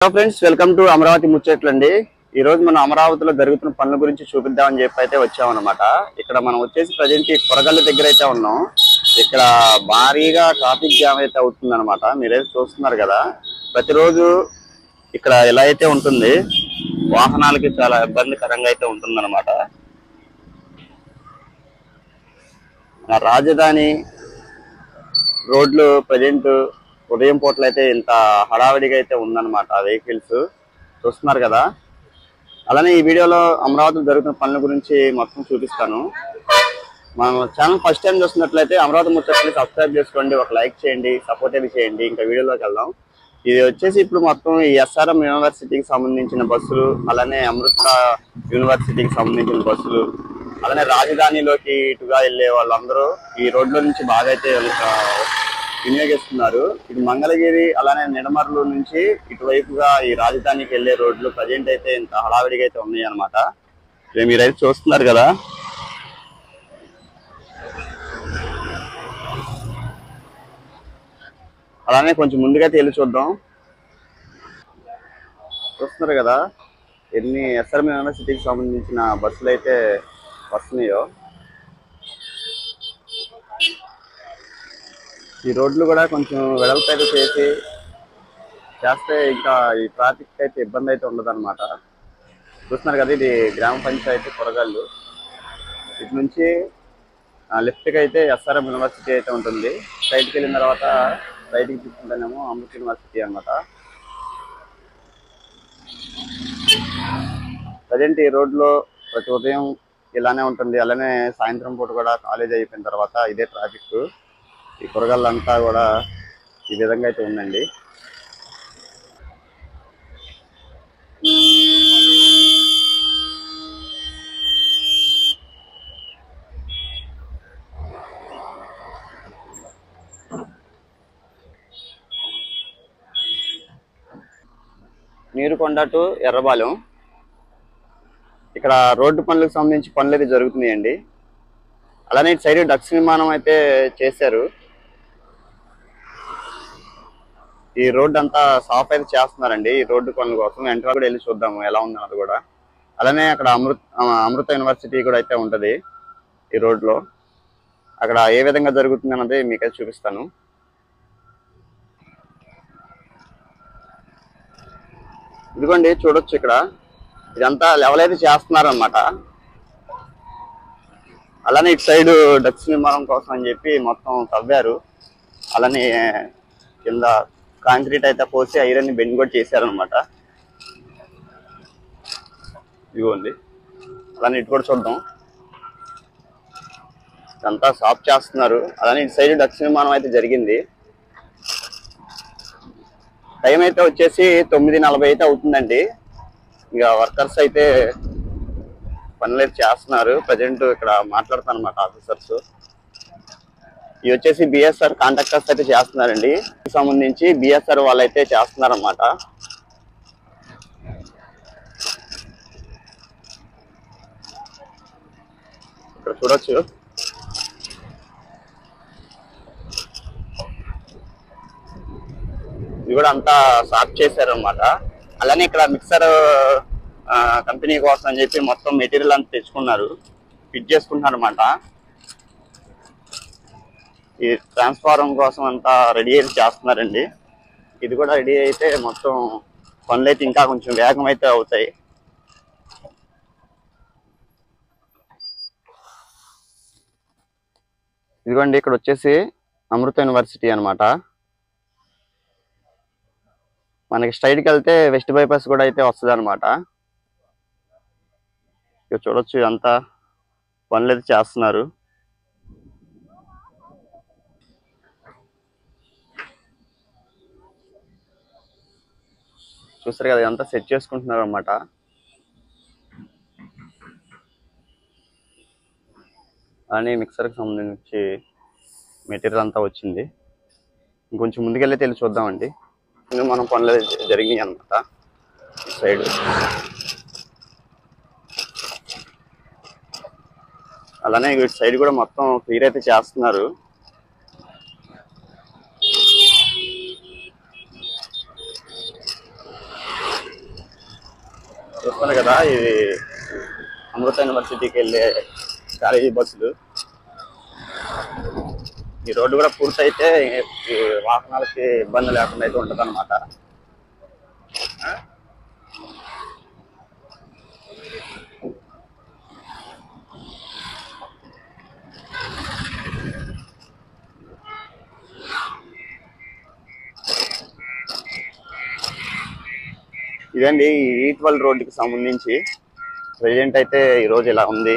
Hello friends, welcome to Amaravati ముచ్చట్లు అండి. ఈ రోజు మనం అమరావతిలో జరుగుతున్న పనుల గురించి చూపిద్దామని చెప్పి అయితే వచ్చామన్నమాట. ఇక్కడ మనం వచ్చేసి ప్రజెంట్ కొరగళ్ళ దగ్గర అయితే ఉన్నాం. ఇక్కడ భారీగా ట్రాఫిక్ జామ్ అయితే అవుతుంది అనమాట. మీరైతే చూస్తున్నారు కదా, ప్రతిరోజు ఇక్కడ ఎలా అయితే ఉంటుంది, వాహనాలకి చాలా ఇబ్బందికరంగా అయితే ఉంటుంది అనమాట. రాజధాని రోడ్లు ప్రజెంట్ ఉదయం పూటలు అయితే ఇంత హడావిడిగా అయితే ఉందన్నమాట. వెహికల్స్ చూస్తున్నారు కదా. అలానే ఈ వీడియోలో అమరావతిలో జరుగుతున్న పనుల గురించి మొత్తం చూపిస్తాను. మన ఛానల్ ఫస్ట్ టైం చూస్తున్నట్లయితే అమరావతి ముచ్చట్ని సబ్స్క్రైబ్ చేసుకోండి, ఒక లైక్ చేయండి, సపోర్ట్ అయితే చేయండి. ఇంకా వీడియోలోకి వెళ్దాం. ఇది వచ్చేసి ఇప్పుడు మొత్తం ఈ ఎస్ఆర్ఎం యూనివర్సిటీకి సంబంధించిన బస్సులు, అలానే అమృత యూనివర్సిటీకి సంబంధించిన బస్సులు, అలానే రాజధానిలోకి ఇటుగా వెళ్ళే వాళ్ళందరూ ఈ రోడ్ల నుంచి బాగా అయితే వినియోగిస్తున్నారు. ఇది మంగళగిరి అలానే నిడమర్లు నుంచి ఇటువైపుగా ఈ రాజధానికి వెళ్లే రోడ్లు ప్రజెంట్ అయితే ఇంత హడావిడిగా అయితే ఉన్నాయి అనమాట. మీరైతే చూస్తున్నారు కదా. అలానే కొంచెం ముందుగా వెళ్ళి చూద్దాం. చూస్తున్నారు కదా ఎన్ని ఎస్ఆర్ఎం యూనివర్సిటీకి సంబంధించిన బస్సులు అయితే వస్తున్నాయో. ఈ రోడ్లు కూడా కొంచెం వెడల్పు అయితే చేస్తే ఇంకా ఈ ట్రాఫిక్ అయితే ఇబ్బంది అయితే ఉండదు అనమాట. చూస్తున్నారు కదా, ఇది గ్రామ పంచాయతీ కొరగళ్ళు. ఇటు నుంచి లెఫ్ట్కి అయితే ఎస్ఆర్ఎం యూనివర్సిటీ అయితే ఉంటుంది. సైడ్కి వెళ్ళిన తర్వాత రైట్కి తీసుకుంటేనేమో అమృత యూనివర్సిటీ అనమాట. ప్రజెంట్ ఈ రోడ్లో ప్రతి ఉదయం ఇలానే ఉంటుంది. అలానే సాయంత్రం పూట కూడా కాలేజ్ అయిపోయిన తర్వాత ఇదే ట్రాఫిక్. ఈ కూరగాయలంతా కూడా ఈ విధంగా అయితే ఉందండి. నీరుకొండ టు ఎర్రబాలెం ఇక్కడ రోడ్డు పనులకు సంబంధించి పనులు అయితే జరుగుతున్నాయండి. అలానే ఇటు సైడ్ డక్స్ విమానం అయితే చేశారు. ఈ రోడ్డు అంతా సాఫ్ అయితే చేస్తున్నారండి ఈ రోడ్డు పనుల కోసం. వెంటనే కూడా వెళ్ళి చూద్దాము ఎలా ఉందన్నది కూడా. అలానే అక్కడ అమృత యూనివర్సిటీ కూడా అయితే ఉంటుంది ఈ రోడ్లో. అక్కడ ఏ విధంగా జరుగుతుంది అన్నది మీకైతే చూపిస్తాను. ఇదిగోండి చూడొచ్చు, ఇక్కడ ఇదంతా లెవెల్ అయితే చేస్తున్నారనమాట. అలానే ఇటు సైడ్ డక్స్ విమానం కోసం అని చెప్పి మొత్తం తవ్వారు. అలానే కింద కాంక్రీట్ అయితే పోసి ఐరన్ బెండ్ కూడా చేశారనమాట. ఇదిగోండి, అలానే ఇటు కూడా చూద్దాం. ఇదంతా సాఫ్ చేస్తున్నారు. అలానే ఇటు సైడ్ డక్స్ విమానం అయితే జరిగింది. టైం అయితే వచ్చేసి 9:40 అయితే అవుతుందండి. ఇక వర్కర్స్ అయితే పనులు అయితే చేస్తున్నారు. ప్రజెంట్ ఇక్కడ మాట్లాడుతాను అనమాట ఆఫీసర్స్. ఇవి వచ్చేసి బిఎస్ఆర్ కాంట్రాక్టర్స్ అయితే చేస్తున్నారండి. సంబంధించి బిఎస్ఆర్ వాళ్ళు అయితే చేస్తున్నారన్నమాట. ఇక్కడ చూడొచ్చు, ఇది కూడా అంతా సాఫ్ చేశారనమాట. అలానే ఇక్కడ మిక్సర్ కంపెనీ కోసం అని చెప్పి మొత్తం మెటీరియల్ అంతా తెచ్చుకున్నారు, ఫిట్ చేసుకుంటున్నారు అనమాట. ఈ ట్రాన్స్ఫార్మర్ కోసం అంతా రెడీ అయితే చేస్తున్నారండి. ఇది కూడా రెడీ అయితే మొత్తం పనులు అయితే ఇంకా కొంచెం వేగం అయితే అవుతాయి. ఇదిగోండి, ఇక్కడ వచ్చేసి అమృత యూనివర్సిటీ అనమాట. మనకి స్ట్రైట్కి వెళ్తే వెస్ట్ బైపాస్ కూడా అయితే వస్తుంది అనమాట. ఇక చూడొచ్చు, ఇదంతా పనులు అయితే చేస్తున్నారు. చూస్తారు కదా, ఇదంతా సెట్ చేసుకుంటున్నారు అనమాట. అని మిక్సర్కి సంబంధించి మెటీరియల్ అంతా వచ్చింది. ఇంకొంచెం ముందుకెళ్ళి తెలిసి చూద్దామండి. మనం పనులు జరిగినాయి అనమాట సైడ్. అలానే ఇటు సైడ్ కూడా మొత్తం క్లియర్ అయితే చేస్తున్నారు. చూస్తున్నారు కదా, ఇది అమృత యూనివర్సిటీకి వెళ్ళే కాలేజీ బస్సులు. ఈ రోడ్డు కూడా పూర్తయితే ఈ వాహనాలకి ఇబ్బంది లేకుండా అయితే ఉంటుంది అనమాట. ఇదండి ఈట్వల్ రోడ్డుకి సంబంధించి ప్రెజెంట్ అయితే ఈరోజు ఇలా ఉంది.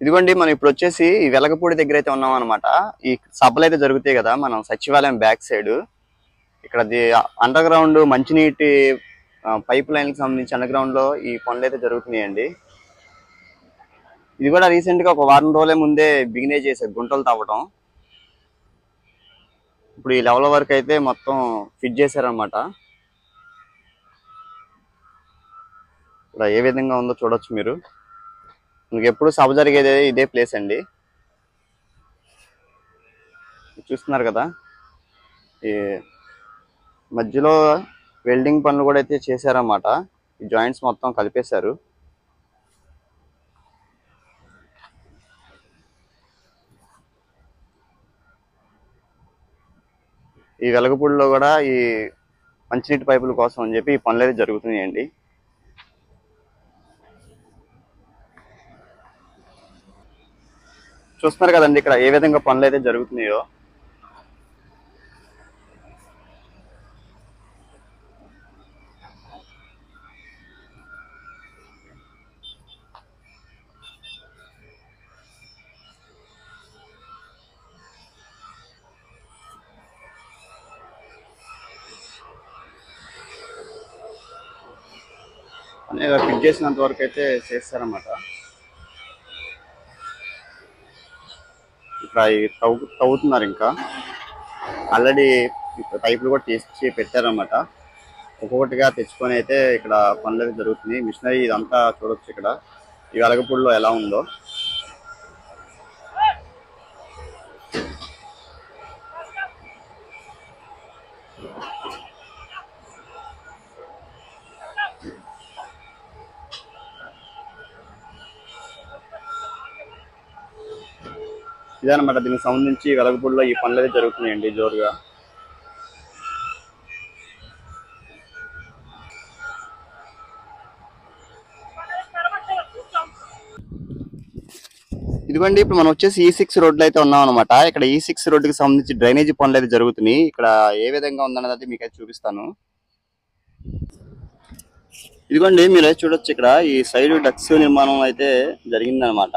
ఇదిగోండి మనం ఇప్పుడు వచ్చేసి ఈ వెలగపూడి దగ్గర అయితే ఉన్నాం అనమాట. ఈ సభలు అయితే జరుగుతాయి కదా మనం సచివాలయం బ్యాక్ సైడ్. ఇక్కడ అండర్ గ్రౌండ్ మంచినీటి పైప్ లైన్ కి సంబంధించి అండర్ గ్రౌండ్ లో ఈ పనులు అయితే జరుగుతున్నాయండి. ఇది కూడా రీసెంట్ గా ఒక వారం రోజుల ముందే బిగినే చేశారు గుంటలు తవ్వడం. ఇప్పుడు ఈ లెవెల్ వరకు అయితే మొత్తం ఫిట్ చేశారనమాట. ఇక్కడ ఏ విధంగా ఉందో చూడొచ్చు మీరు. మీకు ఎప్పుడు సభ జరిగేది ఇదే ప్లేస్ అండి. చూస్తున్నారు కదా, ఈ మధ్యలో వెల్డింగ్ పనులు కూడా అయితే చేశారన్నమాట. ఈ జాయింట్స్ మొత్తం కలిపేశారు. ఈ వెలగపూడిలో కూడా ఈ మంచినీటి పైపుల కోసం అని చెప్పి ఈ పనులు అయితే జరుగుతున్నాయండి. చూస్తున్నారు కదండి ఇక్కడ ఏ విధంగా పనులు అయితే జరుగుతున్నాయో. అనేక ఫిట్ చేసినంత వరకు అయితే చేస్తారన్నమాట. ఇక్కడ తవ్వుతున్నారు. ఇంకా ఆల్రెడీ పైపులు కూడా తీసి పెట్టారన్నమాట. ఒక్కొక్కటిగా తెచ్చుకొని అయితే ఇక్కడ పనులు అయితే జరుగుతుంది. మిషనరీ ఇదంతా చూడొచ్చు ఇక్కడ ఈ వెలగపూడిలో ఎలా ఉందో. ఇదనమాట దీనికి సంబంధించి వెలగపూడిలో ఈ పనులు అయితే జరుగుతున్నాయండి జోరుగా. ఇదిగోండి ఇప్పుడు మనం వచ్చేసి E6 రోడ్లో అయితే ఉన్నాం అనమాట. ఇక్కడ E6 రోడ్డుకి సంబంధించి డ్రైనేజీ పనులు అయితే జరుగుతున్నాయి. ఇక్కడ ఏ విధంగా ఉందన్నది మీకైతే చూపిస్తాను. ఇదిగోండి మీరైతే చూడొచ్చు, ఇక్కడ ఈ సైడ్ డక్స్ నిర్మాణం అయితే జరిగిందనమాట.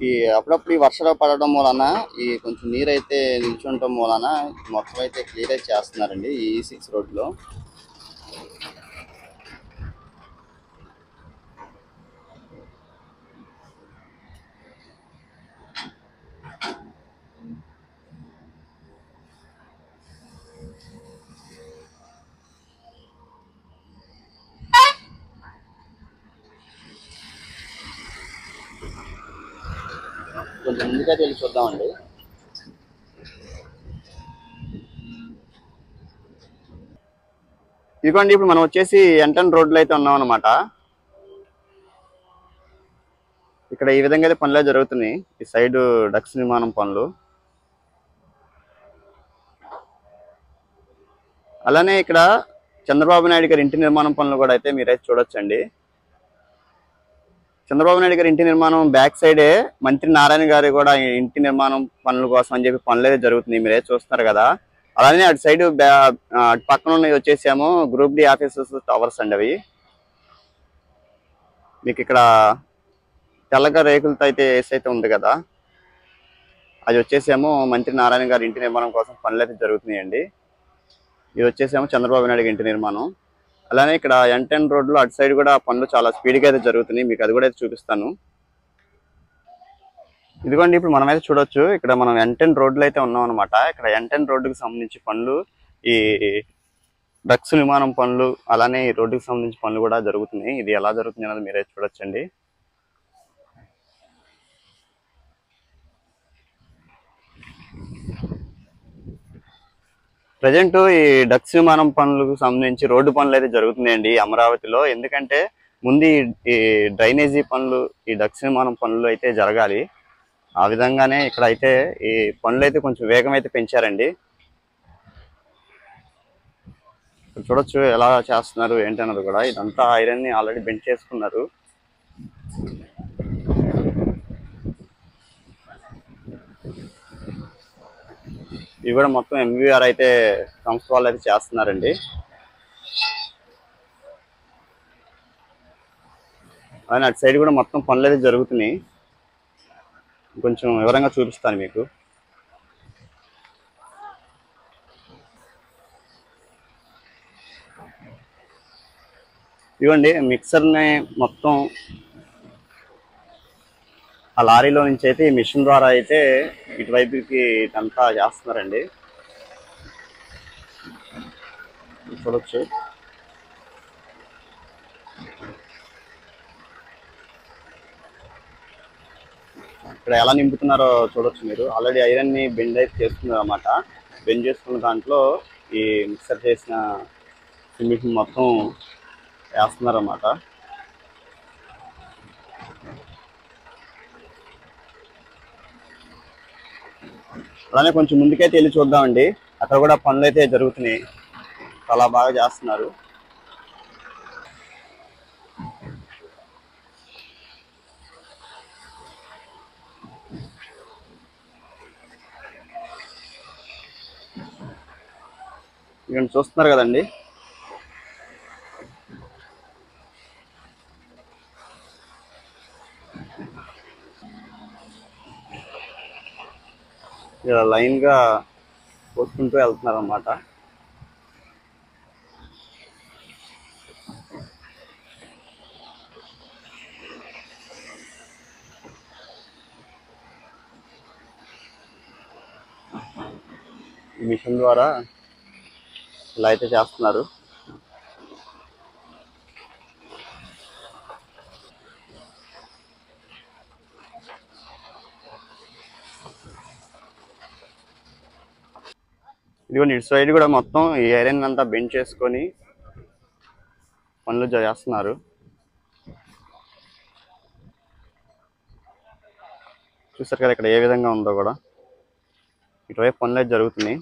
ఈ అప్పుడప్పుడు ఈ వర్షాలు పడడం మూలన ఈ కొంచెం నీరు అయితే నిల్చుండటం మూలన మొత్తం అయితే క్లియర్ అయితే చేస్తున్నారండి ఈ E6 రోడ్లో. కొంచెం ముందుగా తెలిసి చూద్దామండి. ఇదిగోండి ఇప్పుడు మనం వచ్చేసి ఎంటన్ రోడ్లో అయితే ఉన్నాం అనమాట. ఇక్కడ ఈ విధంగా అయితే పనులే జరుగుతున్నాయి. ఈ సైడ్ డక్స్ నిర్మాణం పనులు. అలానే ఇక్కడ చంద్రబాబు నాయుడు గారి ఇంటి నిర్మాణం పనులు కూడా అయితే మీరైతే చూడొచ్చండి. చంద్రబాబు నాయుడు గారి ఇంటి నిర్మాణం బ్యాక్ సైడే మంత్రి నారాయణ గారి కూడా ఇంటి నిర్మాణం పనుల కోసం అని చెప్పి పనులు అయితే జరుగుతున్నాయి. మీరైతే చూస్తున్నారు కదా. అలానే అటు సైడ్ అటు పక్కన ఉన్నవి వచ్చేసేమో గ్రూప్ డి ఆఫీసెస్ టవర్స్ అండి. అవి మీకు ఇక్కడ తెల్లగా రేకులతో అయితే వేసి అయితే ఉంది కదా, అది వచ్చేసేమో మంత్రి నారాయణ గారి ఇంటి నిర్మాణం కోసం పనులు అయితే జరుగుతున్నాయండి. ఇది వచ్చేసేమో చంద్రబాబు నాయుడు ఇంటి నిర్మాణం. అలానే ఇక్కడ ఎంటెన్ రోడ్లో అటు సైడ్ కూడా పనులు చాలా స్పీడ్గా అయితే జరుగుతున్నాయి. మీకు అది కూడా అయితే చూపిస్తాను. ఇదిగోండి ఇప్పుడు మనమైతే చూడొచ్చు, ఇక్కడ మనం ఎంటెన్ రోడ్లో అయితే ఉన్నాం అనమాట. ఇక్కడ ఎంటెన్ రోడ్డుకి సంబంధించి పనులు ఈ డక్స్ విమానం పనులు అలానే ఈ రోడ్డుకి సంబంధించిన పనులు కూడా జరుగుతున్నాయి. ఇది ఎలా జరుగుతుంది అన్నది మీరే చూడొచ్చండి. ప్రజెంట్ ఈ డక్స్ విమానం పనులకు సంబంధించి రోడ్డు పనులు అయితే జరుగుతున్నాయండి అమరావతిలో. ఎందుకంటే ముందు ఈ డ్రైనేజీ పనులు, ఈ డక్స్ విమానం పనులు అయితే జరగాలి. ఆ విధంగానే ఇక్కడ అయితే ఈ పనులు అయితే కొంచెం వేగం అయితే పెంచారండి. చూడొచ్చు ఎలా చేస్తున్నారు ఏంటన్నది కూడా. ఇదంతా ఐరన్ ని ఆల్రెడీ బెండ్ చేసుకున్నారు. ఇవి కూడా మొత్తం ఎంవీఆర్ అయితే సంస్థ వాళ్ళు అయితే చేస్తున్నారండి. అలానే అటు సైడ్ కూడా మొత్తం పనులు అయితే జరుగుతున్నాయి. కొంచెం వివరంగా చూపిస్తాను మీకు. ఇవ్వండి మిక్సర్ని మొత్తం ఆ లారీలో నుంచి అయితే ఈ మిషన్ ద్వారా అయితే ఇటువైపుకి ఇదంతా చేస్తున్నారండి. చూడొచ్చు ఇక్కడ ఎలా నింపుతున్నారో చూడొచ్చు మీరు. ఆల్రెడీ ఐరన్ ని బెండ్ అయితే చేస్తున్నారు అన్నమాట. బెండ్ చేసుకున్న దాంట్లో ఈ మిక్సర్ చేసిన సిమెంట్ మొత్తం వేస్తున్నారు అన్నమాట. అలానే కొంచెం ముందుకైతే వెళ్ళి చూద్దామండి. అక్కడ కూడా పనులు అయితే జరుగుతున్నాయి, చాలా బాగా చేస్తున్నారు. ఇక్కడ చూస్తున్నారు కదండి, ఇలా లైన్ గా పోసుకుంటూ వెళ్తున్నారు అన్నమాట. ఈ మిషన్ ద్వారా ఇలా అయితే చేస్తున్నారు. ఇదిగోండి ఇటు సైడ్ కూడా మొత్తం ఈ ఐరన్ అంతా బెండ్ చేసుకొని పనులు చేస్తున్నారు. చూసారు కదా ఇక్కడ ఏ విధంగా ఉందో కూడా. ఇటువైపు పనులు అయితే జరుగుతున్నాయి.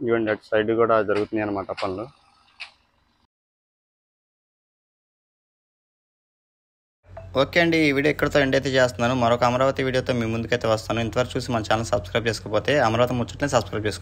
ఇవన్నీ అటు సైడ్ కూడా జరుగుతున్నాయి అన్నమాట పనులు. ఓకే అండి, ఈ వీడియో ఇక్కడితో ఎండ్ అయితే చేస్తున్నాను. మరొక అమరావతి వీడియోతో మీ ముందుకైతే వస్తాను. ఇంతవరకు చూసి మన ఛానల్ సబ్స్క్రైబ్ చేసుకోకపోతే అమరావతి ముచ్చట్ని సబ్స్క్రైబ్ చేసుకోండి.